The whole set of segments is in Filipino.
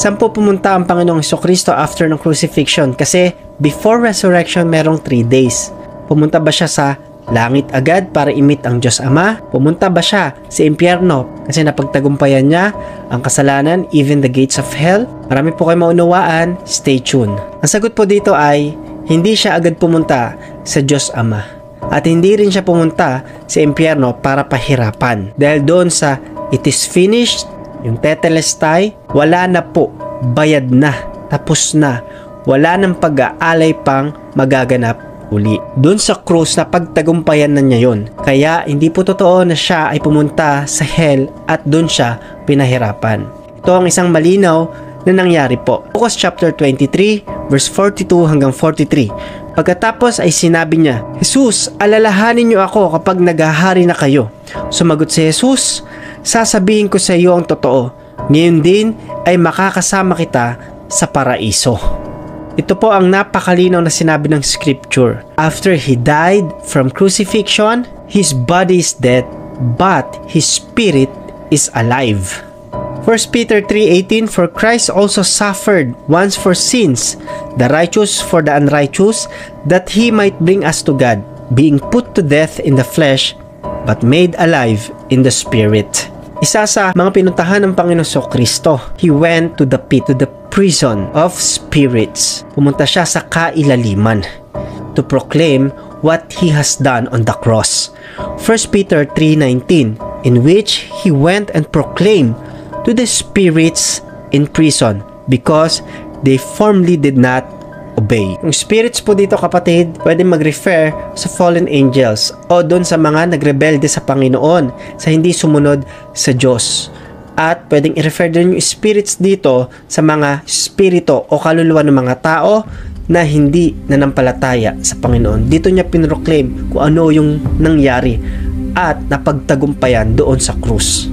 Saan po pumunta ang Panginoong Hesukristo after ng crucifixion? Kasi before resurrection, merong 3 days. Pumunta ba siya sa langit agad para i-meet ang Diyos Ama? Pumunta ba siya sa impyerno kasi napagtagumpayan niya ang kasalanan, even the gates of hell? Marami po kayo maunawaan, stay tuned. Ang sagot po dito ay, hindi siya agad pumunta sa Diyos Ama. At hindi rin siya pumunta sa impyerno para pahirapan. Dahil doon sa it is finished, yung tetelestai, wala na po, bayad na, tapos na, wala nang pag-aalay pang magaganap uli. Doon sa krus na pagtagumpayan na niya yun. Kaya hindi po totoo na siya ay pumunta sa hell at doon siya pinahirapan. Ito ang isang malinaw na nangyari po. Lucas chapter 23 verse 42 hanggang 43. Pagkatapos ay sinabi niya, Jesus, alalahanin niyo ako kapag naghahari na kayo. Sumagot si Jesus, sasabihin ko sa iyo ang totoo. Ngayon din ay makakasama kita sa paraiso. Ito po ang napakalinaw na sinabi ng scripture. After he died from crucifixion, his body is dead, but his spirit is alive. 1 Peter 3:18, for Christ also suffered once for sins, the righteous for the unrighteous, that he might bring us to God, being put to death in the flesh, but made alive in the spirit. Isa sa mga pinuntahan ng Panginoong Hesukristo, he went to the pit, to the prison of spirits. Pumunta siya sa kailaliman to proclaim what he has done on the cross. 1 Peter 3:19, in which he went and proclaimed to the spirits in prison because they firmly did not obey. Yung spirits po dito, kapatid, pwede mag-refer sa fallen angels o doon sa mga nagrebelde sa Panginoon, sa hindi sumunod sa Diyos. At pwedeng i-refer din yung spirits dito sa mga spirito o kaluluwa ng mga tao na hindi nanampalataya sa Panginoon. Dito niya pinroclaim kung ano yung nangyari at napagtagumpayan doon sa krus.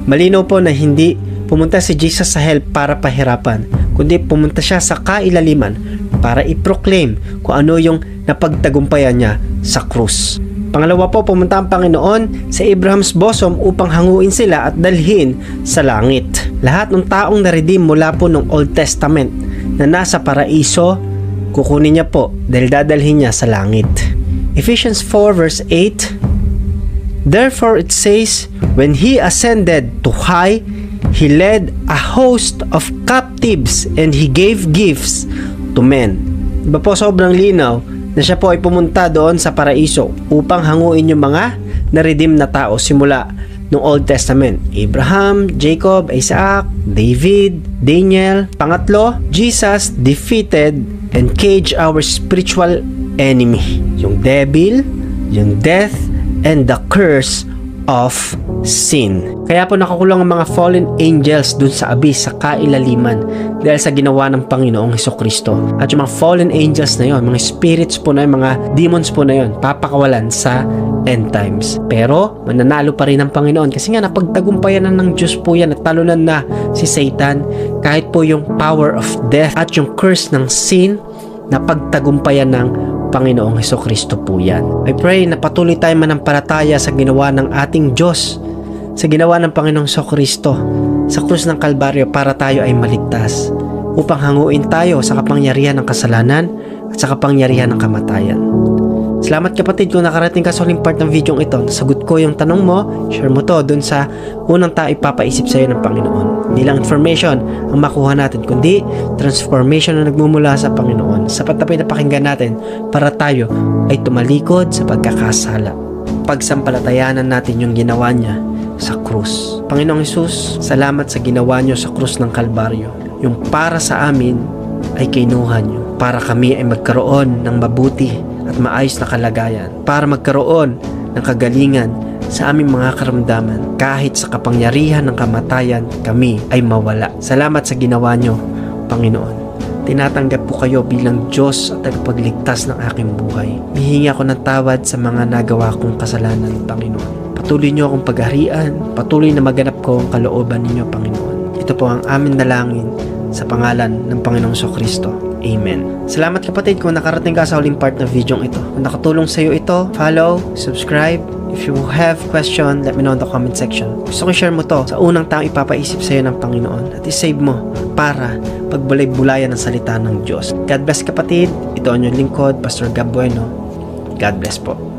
Malinaw po na hindi pumunta si Jesus sa hell para pahirapan, kundi pumunta siya sa kailaliman para i-proclaim kung ano yung napagtagumpayan niya sa krus. Pangalawa po, pumunta ang Panginoon sa Abraham's bosom upang hanguin sila at dalhin sa langit. Lahat ng taong na-redeem mula po ng Old Testament na nasa paraiso, kukunin niya po dahil dadalhin niya sa langit. Ephesians 4 verse 8, therefore it says, when he ascended to high, he led a host of captives and he gave gifts to men. Diba po, sobrang linaw na siya po ay pumunta doon sa paraiso upang hanguin yung mga na-redeem na tao simula ng Old Testament. Abraham, Jacob, Isaac, David, Daniel. Pangatlo, Jesus defeated and caged our spiritual enemy, yung devil, yung death, and the curse of sin. Kaya po nakakulong ang mga fallen angels dun sa abyss, sa kailaliman, dahil sa ginawa ng Panginoong Hesukristo. At yung mga fallen angels na yon, mga spirits po na yun, mga demons po na yon, papakawalan sa end times. Pero mananalo pa rin ang Panginoon kasi nga napagtagumpayan na ng Diyos po yan at talunan na si Satan. Kahit po yung power of death at yung curse ng sin, napagtagumpayan ng Panginoong Hesukristo po yan. I pray na patuloy tayo manampalataya sa ginawa ng ating Diyos, sa ginawa ng Panginoong Hesukristo sa krus ng Kalbaryo para tayo ay maligtas, upang hanguin tayo sa kapangyarihan ng kasalanan at sa kapangyarihan ng kamatayan. Salamat kapatid kung nakarating ka sa huling part ng video ito. Nasagot ko yung tanong mo, share mo to dun sa unang tao ipapaisip sa iyo ng Panginoon. Hindi lang information ang makuha natin, kundi transformation na nagmumula sa Panginoon. Sapat na pinapakinggan natin para tayo ay tumalikod sa pagkakasala. Pagsampalatayanan natin yung ginawa niya sa krus. Panginoong Hesus, salamat sa ginawa niyo sa krus ng Kalbaryo. Yung para sa amin ay kinuha niyo para kami ay magkaroon ng mabuti at maayos na kalagayan, para magkaroon ng kagalingan sa aming mga karamdaman. Kahit sa kapangyarihan ng kamatayan, kami ay mawala. Salamat sa ginawa niyo, Panginoon. Tinatanggap po kayo bilang Diyos at tagapagligtas ng aking buhay. Hihingi ako ng tawad sa mga nagawa kong kasalanan, Panginoon. Patuloy niyo akong pagharian, patuloy na maganap ko ang kalooban ninyo, Panginoon. Ito po ang aming dalangin sa pangalan ng Panginoong Hesukristo. Amen. Salamat kapatid kung nakarating ka sa huling part ng video ito. Kung nakatulong sa iyo ito, follow, subscribe, If you have question, let me know in the comment section. Gusto ko share mo to sa unang taong ipapaisip sa'yo ng Panginoon at isave mo para pagbulay-bulayan ng salita ng Diyos. God bless kapatid. Ito ang inyong lingkod, Pastor Gab Bueno. God bless po.